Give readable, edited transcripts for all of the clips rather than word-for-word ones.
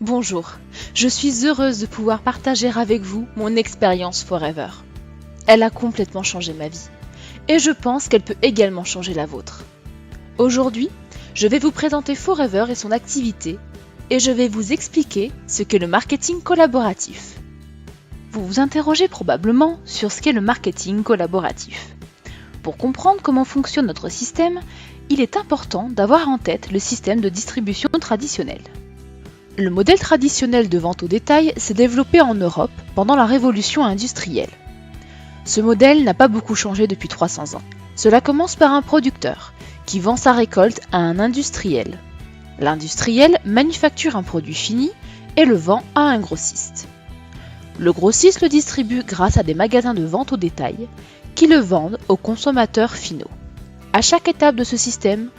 Bonjour, je suis heureuse de pouvoir partager avec vous mon expérience Forever. Elle a complètement changé ma vie et je pense qu'elle peut également changer la vôtre. Aujourd'hui, je vais vous présenter Forever et son activité et je vais vous expliquer ce qu'est le marketing collaboratif. Vous vous interrogez probablement sur ce qu'est le marketing collaboratif. Pour comprendre comment fonctionne notre système, il est important d'avoir en tête le système de distribution traditionnel. Le modèle traditionnel de vente au détail s'est développé en Europe pendant la révolution industrielle. Ce modèle n'a pas beaucoup changé depuis 300 ans. Cela commence par un producteur qui vend sa récolte à un industriel. L'industriel manufacture un produit fini et le vend à un grossiste. Le grossiste le distribue grâce à des magasins de vente au détail qui le vendent aux consommateurs finaux. À chaque étape de ce système,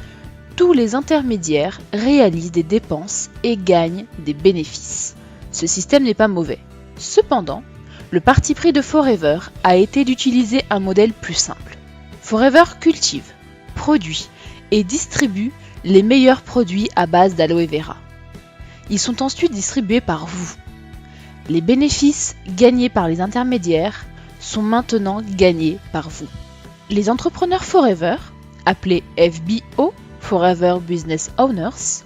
tous les intermédiaires réalisent des dépenses et gagnent des bénéfices. Ce système n'est pas mauvais. Cependant, le parti pris de Forever a été d'utiliser un modèle plus simple. Forever cultive, produit et distribue les meilleurs produits à base d'aloe vera. Ils sont ensuite distribués par vous. Les bénéfices gagnés par les intermédiaires sont maintenant gagnés par vous. Les entrepreneurs Forever, appelés FBO, Forever Business Owners,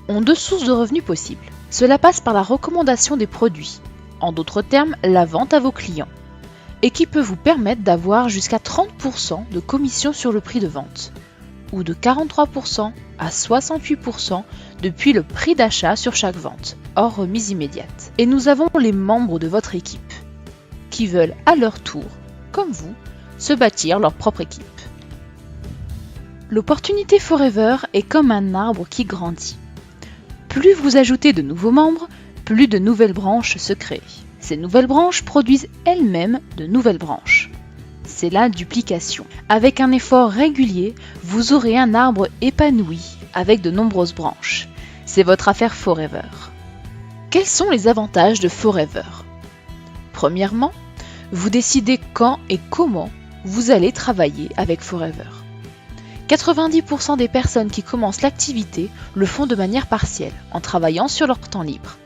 ont deux sources de revenus possibles. Cela passe par la recommandation des produits, en d'autres termes la vente à vos clients, et qui peut vous permettre d'avoir jusqu'à 30% de commission sur le prix de vente, ou de 43% à 68% depuis le prix d'achat sur chaque vente, hors remise immédiate. Et nous avons les membres de votre équipe, qui veulent à leur tour, comme vous, se bâtir leur propre équipe. L'opportunité Forever est comme un arbre qui grandit. Plus vous ajoutez de nouveaux membres, plus de nouvelles branches se créent. Ces nouvelles branches produisent elles-mêmes de nouvelles branches. C'est la duplication. Avec un effort régulier, vous aurez un arbre épanoui avec de nombreuses branches. C'est votre affaire Forever. Quels sont les avantages de Forever ? Premièrement, vous décidez quand et comment vous allez travailler avec Forever. 90% des personnes qui commencent l'activité le font de manière partielle, en travaillant sur leur temps libre.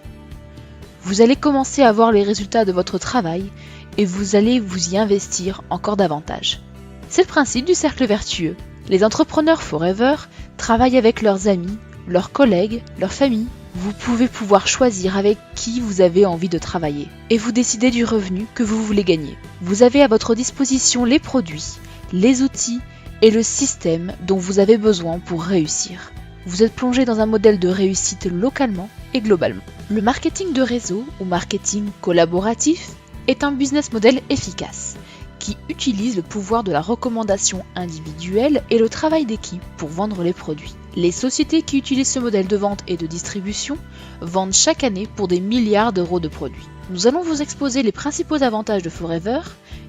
Vous allez commencer à voir les résultats de votre travail et vous allez vous y investir encore davantage. C'est le principe du cercle vertueux. Les entrepreneurs Forever travaillent avec leurs amis, leurs collègues, leur famille. Vous pouvez pouvoir choisir avec qui vous avez envie de travailler et vous décidez du revenu que vous voulez gagner. Vous avez à votre disposition les produits, les outils et le système dont vous avez besoin pour réussir. Vous êtes plongé dans un modèle de réussite localement et globalement. Le marketing de réseau ou marketing collaboratif est un business model efficace qui utilise le pouvoir de la recommandation individuelle et le travail d'équipe pour vendre les produits. Les sociétés qui utilisent ce modèle de vente et de distribution vendent chaque année pour des milliards d'euros de produits. Nous allons vous exposer les principaux avantages de Forever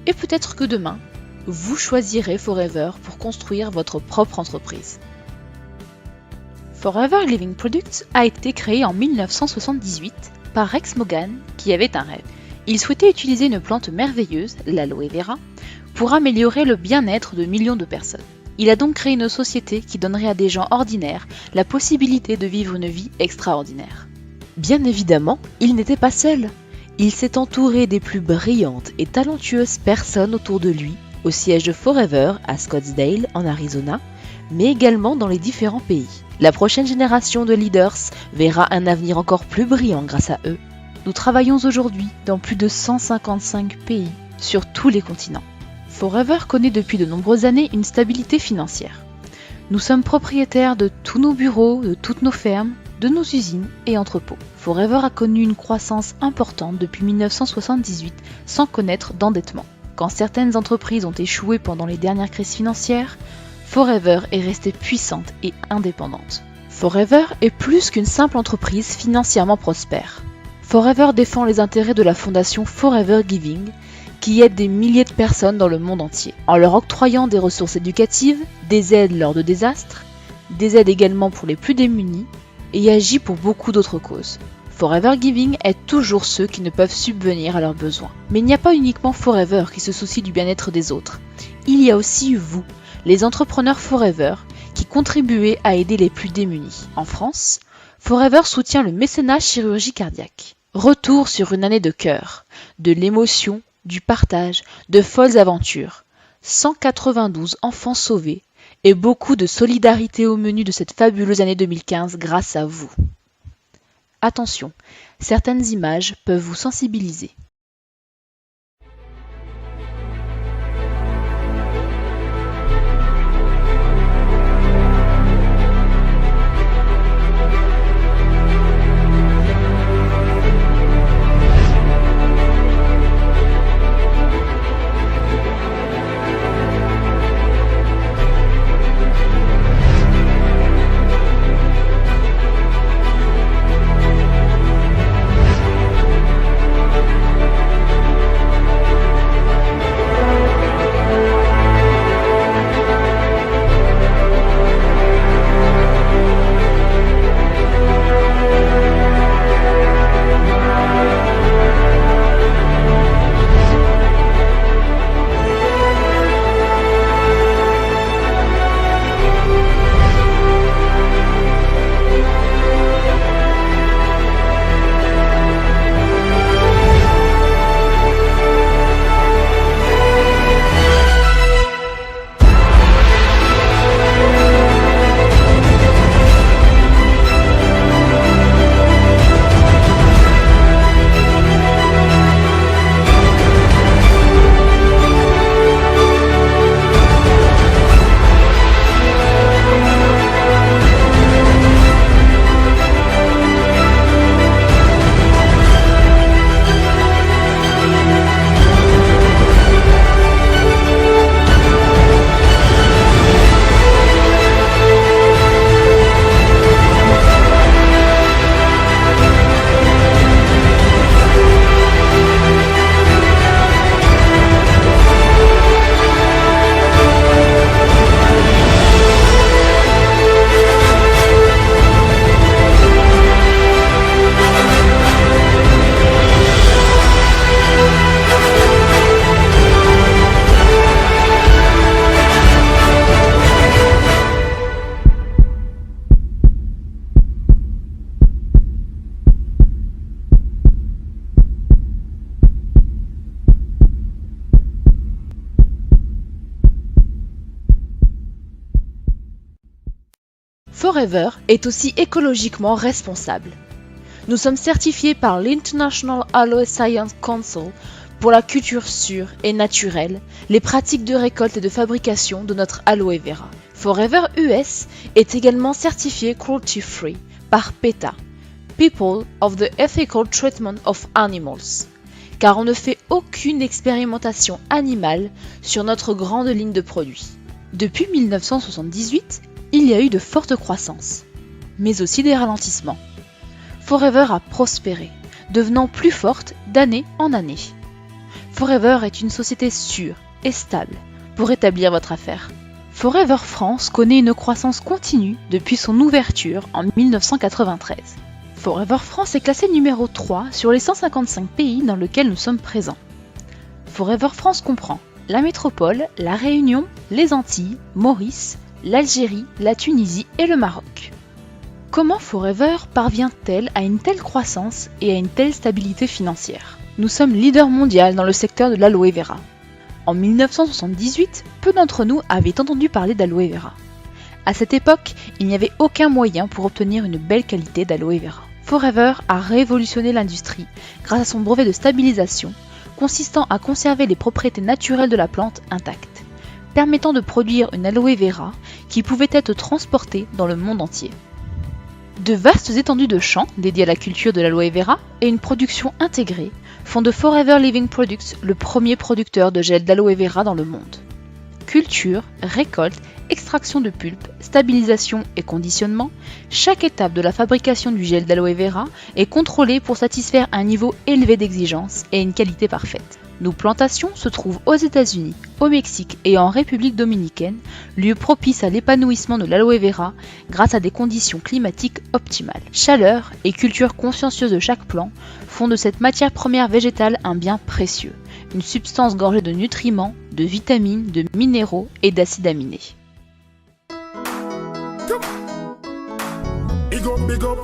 et peut-être que demain, vous choisirez Forever pour construire votre propre entreprise. Forever Living Products a été créé en 1978 par Rex Morgan qui avait un rêve. Il souhaitait utiliser une plante merveilleuse, l'aloe vera, pour améliorer le bien-être de millions de personnes. Il a donc créé une société qui donnerait à des gens ordinaires la possibilité de vivre une vie extraordinaire. Bien évidemment, il n'était pas seul. Il s'est entouré des plus brillantes et talentueuses personnes autour de lui, au siège de Forever à Scottsdale en Arizona, mais également dans les différents pays. La prochaine génération de leaders verra un avenir encore plus brillant grâce à eux. Nous travaillons aujourd'hui dans plus de 155 pays sur tous les continents. Forever connaît depuis de nombreuses années une stabilité financière. Nous sommes propriétaires de tous nos bureaux, de toutes nos fermes, de nos usines et entrepôts. Forever a connu une croissance importante depuis 1978 sans connaître d'endettement. Quand certaines entreprises ont échoué pendant les dernières crises financières, Forever est restée puissante et indépendante. Forever est plus qu'une simple entreprise financièrement prospère. Forever défend les intérêts de la fondation Forever Giving, qui aide des milliers de personnes dans le monde entier, en leur octroyant des ressources éducatives, des aides lors de désastres, des aides également pour les plus démunis, et agit pour beaucoup d'autres causes. Forever Giving aide toujours ceux qui ne peuvent subvenir à leurs besoins. Mais il n'y a pas uniquement Forever qui se soucie du bien-être des autres. Il y a aussi vous, les entrepreneurs Forever, qui contribuez à aider les plus démunis. En France, Forever soutient le mécénat chirurgie cardiaque. Retour sur une année de cœur, de l'émotion, du partage, de folles aventures. 192 enfants sauvés et beaucoup de solidarité au menu de cette fabuleuse année 2015 grâce à vous. Attention, certaines images peuvent vous sensibiliser. Forever est aussi écologiquement responsable. Nous sommes certifiés par l'International Aloe Science Council pour la culture sûre et naturelle, les pratiques de récolte et de fabrication de notre aloe vera. Forever US est également certifié cruelty free par PETA, People of the Ethical Treatment of Animals, car on ne fait aucune expérimentation animale sur notre grande ligne de produits. Depuis 1978, il y a eu de fortes croissances, mais aussi des ralentissements. Forever a prospéré, devenant plus forte d'année en année. Forever est une société sûre et stable pour établir votre affaire. Forever France connaît une croissance continue depuis son ouverture en 1993. Forever France est classé numéro 3 sur les 155 pays dans lesquels nous sommes présents. Forever France comprend la métropole, la Réunion, les Antilles, Maurice, l'Algérie, la Tunisie et le Maroc. Comment Forever parvient-elle à une telle croissance et à une telle stabilité financière ? Nous sommes leader mondial dans le secteur de l'aloe vera. En 1978, peu d'entre nous avaient entendu parler d'aloe vera. À cette époque, il n'y avait aucun moyen pour obtenir une belle qualité d'aloe vera. Forever a révolutionné l'industrie grâce à son brevet de stabilisation, consistant à conserver les propriétés naturelles de la plante intactes, permettant de produire une aloe vera qui pouvait être transportée dans le monde entier. De vastes étendues de champs dédiés à la culture de l'aloe vera et une production intégrée font de Forever Living Products le premier producteur de gel d'aloe vera dans le monde. Culture, récolte, extraction de pulpe, stabilisation et conditionnement, chaque étape de la fabrication du gel d'aloe vera est contrôlée pour satisfaire un niveau élevé d'exigence et une qualité parfaite. Nos plantations se trouvent aux États-Unis, au Mexique et en République dominicaine, lieu propice à l'épanouissement de l'aloe vera grâce à des conditions climatiques optimales. Chaleur et culture consciencieuse de chaque plant font de cette matière première végétale un bien précieux, une substance gorgée de nutriments, de vitamines, de minéraux et d'acides aminés. big up, big up.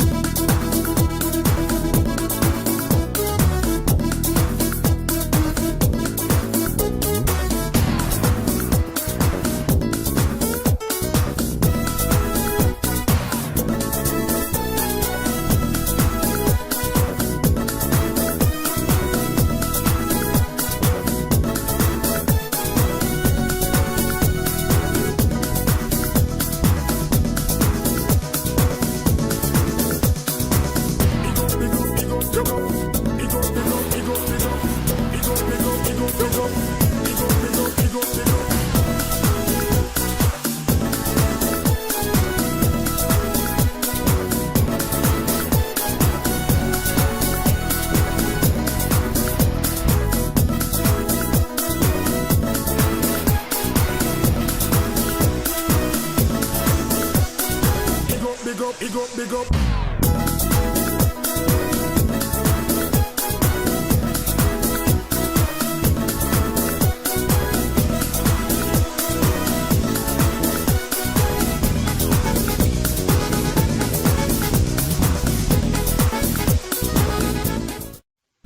Big up, big up.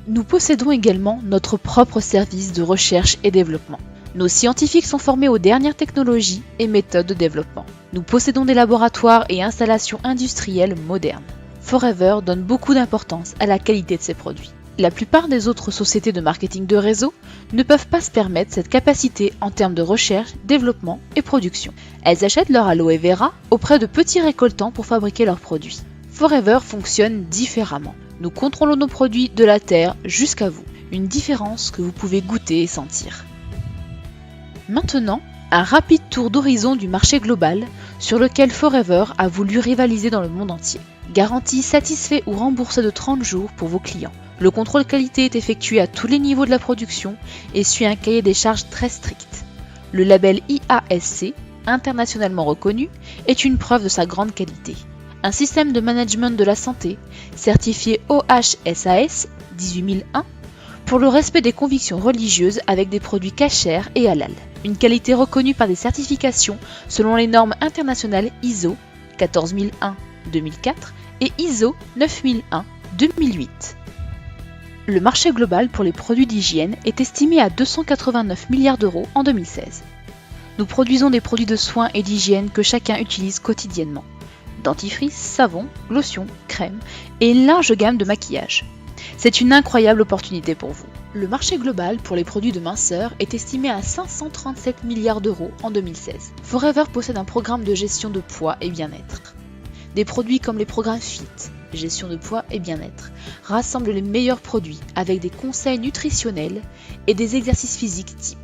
Nous possédons également notre propre service de recherche et développement. Nos scientifiques sont formés aux dernières technologies et méthodes de développement. Nous possédons des laboratoires et installations industrielles modernes. Forever donne beaucoup d'importance à la qualité de ses produits. La plupart des autres sociétés de marketing de réseau ne peuvent pas se permettre cette capacité en termes de recherche, développement et production. Elles achètent leur aloe vera auprès de petits récoltants pour fabriquer leurs produits. Forever fonctionne différemment. Nous contrôlons nos produits de la terre jusqu'à vous. Une différence que vous pouvez goûter et sentir. Maintenant, un rapide tour d'horizon du marché global sur lequel Forever a voulu rivaliser dans le monde entier. Garantie satisfait ou remboursé de 30 jours pour vos clients. Le contrôle qualité est effectué à tous les niveaux de la production et suit un cahier des charges très strict. Le label IASC, internationalement reconnu, est une preuve de sa grande qualité. Un système de management de la santé, certifié OHSAS 18001, pour le respect des convictions religieuses avec des produits cachers et halal. Une qualité reconnue par des certifications selon les normes internationales ISO 14001-2004 et ISO 9001-2008. Le marché global pour les produits d'hygiène est estimé à 289 milliards d'euros en 2016. Nous produisons des produits de soins et d'hygiène que chacun utilise quotidiennement. Dentifrice, savon, lotion, crème et une large gamme de maquillage. C'est une incroyable opportunité pour vous. Le marché global pour les produits de minceur est estimé à 537 milliards d'euros en 2016. Forever possède un programme de gestion de poids et bien-être. Des produits comme les programmes FIT, gestion de poids et bien-être, rassemblent les meilleurs produits avec des conseils nutritionnels et des exercices physiques type.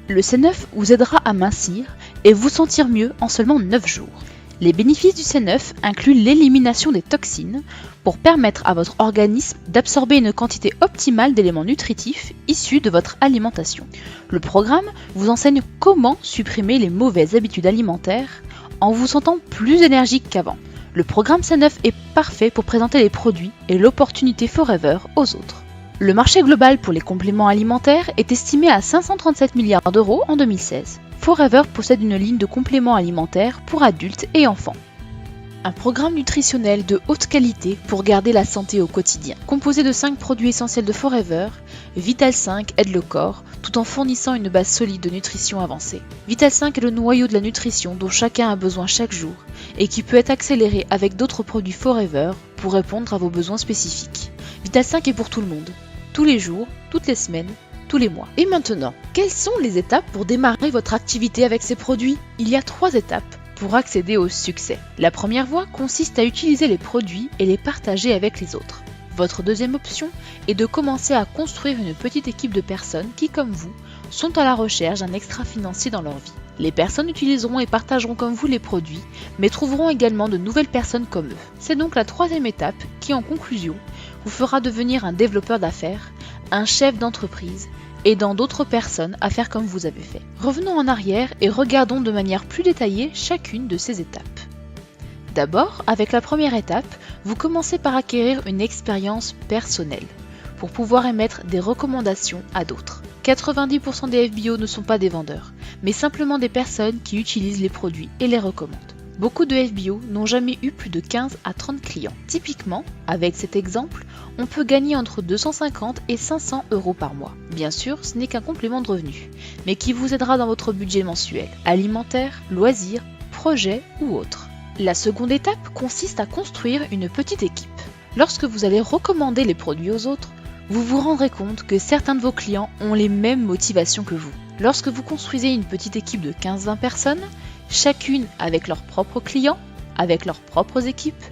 Le C9 vous aidera à mincir et vous sentir mieux en seulement 9 jours. Les bénéfices du C9 incluent l'élimination des toxines pour permettre à votre organisme d'absorber une quantité optimale d'éléments nutritifs issus de votre alimentation. Le programme vous enseigne comment supprimer les mauvaises habitudes alimentaires en vous sentant plus énergique qu'avant. Le programme C9 est parfait pour présenter les produits et l'opportunité Forever aux autres. Le marché global pour les compléments alimentaires est estimé à 537 milliards d'euros en 2016. Forever possède une ligne de compléments alimentaires pour adultes et enfants. Un programme nutritionnel de haute qualité pour garder la santé au quotidien. Composé de 5 produits essentiels de Forever, Vital 5 aide le corps tout en fournissant une base solide de nutrition avancée. Vital 5 est le noyau de la nutrition dont chacun a besoin chaque jour et qui peut être accéléré avec d'autres produits Forever pour répondre à vos besoins spécifiques. Vital 5 est pour tout le monde, tous les jours, toutes les semaines, tous les mois. Et maintenant, quelles sont les étapes pour démarrer votre activité avec ces produits ? Il y a 3 étapes pour accéder au succès. La première voie consiste à utiliser les produits et les partager avec les autres. Votre deuxième option est de commencer à construire une petite équipe de personnes qui, comme vous, sont à la recherche d'un extra financier dans leur vie. Les personnes utiliseront et partageront comme vous les produits, mais trouveront également de nouvelles personnes comme eux. C'est donc la troisième étape qui, en conclusion, vous fera devenir un développeur d'affaires, un chef d'entreprise, aidant d'autres personnes à faire comme vous avez fait. Revenons en arrière et regardons de manière plus détaillée chacune de ces étapes. D'abord, avec la première étape, vous commencez par acquérir une expérience personnelle pour pouvoir émettre des recommandations à d'autres. 90% des FBO ne sont pas des vendeurs, mais simplement des personnes qui utilisent les produits et les recommandent. Beaucoup de FBO n'ont jamais eu plus de 15 à 30 clients. Typiquement, avec cet exemple, on peut gagner entre 250 et 500 € par mois. Bien sûr, ce n'est qu'un complément de revenu, mais qui vous aidera dans votre budget mensuel, alimentaire, loisirs, projets ou autres. La seconde étape consiste à construire une petite équipe. Lorsque vous allez recommander les produits aux autres, vous vous rendrez compte que certains de vos clients ont les mêmes motivations que vous. Lorsque vous construisez une petite équipe de 15-20 personnes, chacune avec leurs propres clients, avec leurs propres équipes,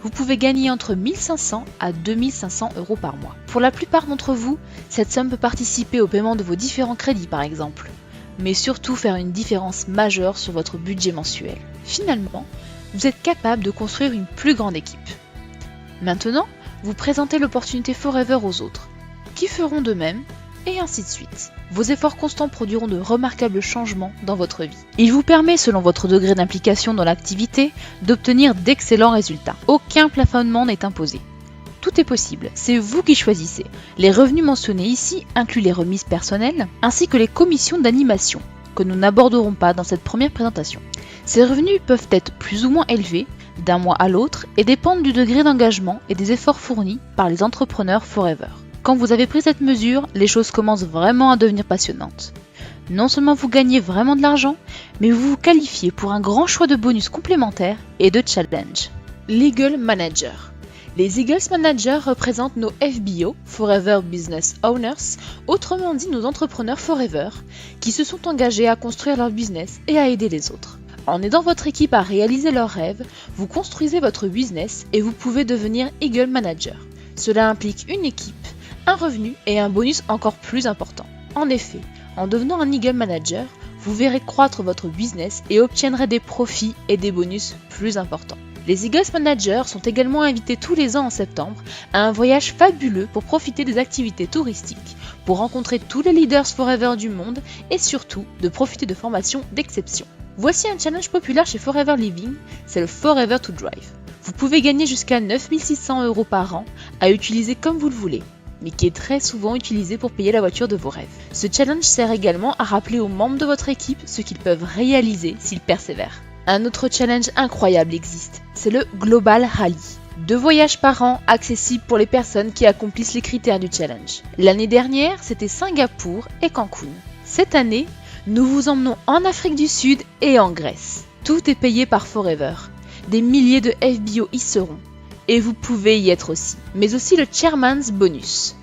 vous pouvez gagner entre 1500 à 2500 € par mois. Pour la plupart d'entre vous, cette somme peut participer au paiement de vos différents crédits par exemple, mais surtout faire une différence majeure sur votre budget mensuel. Finalement, vous êtes capable de construire une plus grande équipe. Maintenant, vous présentez l'opportunité Forever aux autres, qui feront de même, et ainsi de suite. Vos efforts constants produiront de remarquables changements dans votre vie. Il vous permet, selon votre degré d'implication dans l'activité, d'obtenir d'excellents résultats. Aucun plafonnement n'est imposé. Tout est possible, c'est vous qui choisissez. Les revenus mentionnés ici incluent les remises personnelles, ainsi que les commissions d'animation, que nous n'aborderons pas dans cette première présentation. Ces revenus peuvent être plus ou moins élevés, d'un mois à l'autre, et dépendent du degré d'engagement et des efforts fournis par les entrepreneurs Forever. Quand vous avez pris cette mesure, les choses commencent vraiment à devenir passionnantes. Non seulement vous gagnez vraiment de l'argent, mais vous vous qualifiez pour un grand choix de bonus complémentaires et de challenges. Legal Manager. Les Eagles Managers représentent nos FBO, Forever Business Owners, autrement dit nos entrepreneurs Forever, qui se sont engagés à construire leur business et à aider les autres. En aidant votre équipe à réaliser leurs rêves, vous construisez votre business et vous pouvez devenir Eagle Manager. Cela implique une équipe, un revenu et un bonus encore plus important. En effet, en devenant un Eagle Manager, vous verrez croître votre business et obtiendrez des profits et des bonus plus importants. Les Eagles Managers sont également invités tous les ans en septembre à un voyage fabuleux pour profiter des activités touristiques, pour rencontrer tous les leaders Forever du monde et surtout de profiter de formations d'exception. Voici un challenge populaire chez Forever Living, c'est le Forever to Drive. Vous pouvez gagner jusqu'à 9600 € par an à utiliser comme vous le voulez, mais qui est très souvent utilisé pour payer la voiture de vos rêves. Ce challenge sert également à rappeler aux membres de votre équipe ce qu'ils peuvent réaliser s'ils persévèrent. Un autre challenge incroyable existe, c'est le Global Rally. 2 voyages par an accessibles pour les personnes qui accomplissent les critères du challenge. L'année dernière, c'était Singapour et Cancun. Cette année, nous vous emmenons en Afrique du Sud et en Grèce. Tout est payé par Forever. Des milliers de FBO y seront. Et vous pouvez y être aussi. Mais aussi le Chairman's Bonus,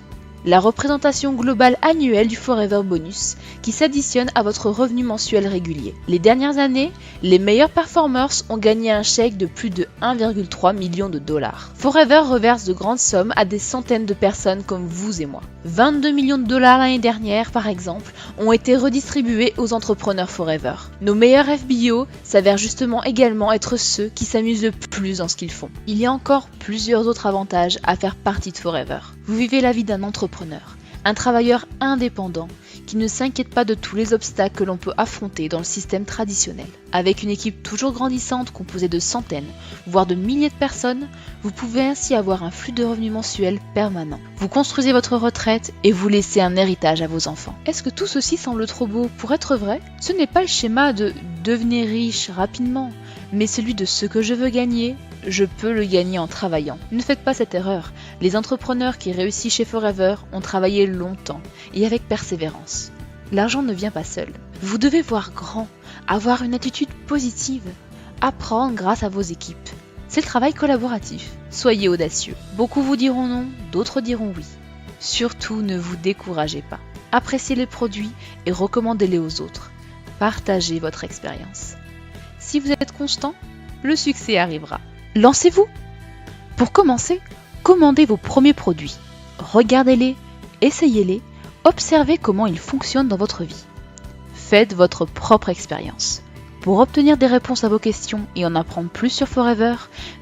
la représentation globale annuelle du Forever Bonus qui s'additionne à votre revenu mensuel régulier. Les dernières années, les meilleurs performers ont gagné un chèque de plus de 1,3 million de $. Forever reverse de grandes sommes à des centaines de personnes comme vous et moi. 22 millions de $ l'année dernière, par exemple, ont été redistribués aux entrepreneurs Forever. Nos meilleurs FBO s'avèrent justement également être ceux qui s'amusent le plus dans ce qu'ils font. Il y a encore plusieurs autres avantages à faire partie de Forever. Vous vivez la vie d'un entrepreneur, un travailleur indépendant qui ne s'inquiète pas de tous les obstacles que l'on peut affronter dans le système traditionnel. Avec une équipe toujours grandissante composée de centaines, voire de milliers de personnes, vous pouvez ainsi avoir un flux de revenus mensuels permanent. Vous construisez votre retraite et vous laissez un héritage à vos enfants. Est-ce que tout ceci semble trop beau pour être vrai ? Ce n'est pas le schéma de devenir riche rapidement, mais celui de ce que je veux gagner, je peux le gagner en travaillant. Ne faites pas cette erreur. Les entrepreneurs qui réussissent chez Forever ont travaillé longtemps et avec persévérance. L'argent ne vient pas seul. Vous devez voir grand, avoir une attitude positive, apprendre grâce à vos équipes. C'est le travail collaboratif. Soyez audacieux. Beaucoup vous diront non, d'autres diront oui. Surtout, ne vous découragez pas. Appréciez les produits et recommandez-les aux autres. Partagez votre expérience. Si vous êtes constant, le succès arrivera. Lancez-vous! Pour commencer, commandez vos premiers produits. Regardez-les, essayez-les, observez comment ils fonctionnent dans votre vie. Faites votre propre expérience. Pour obtenir des réponses à vos questions et en apprendre plus sur Forever,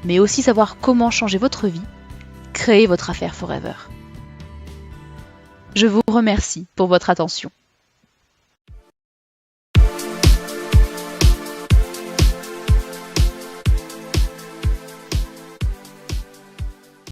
mais aussi savoir comment changer votre vie, créez votre affaire Forever. Je vous remercie pour votre attention.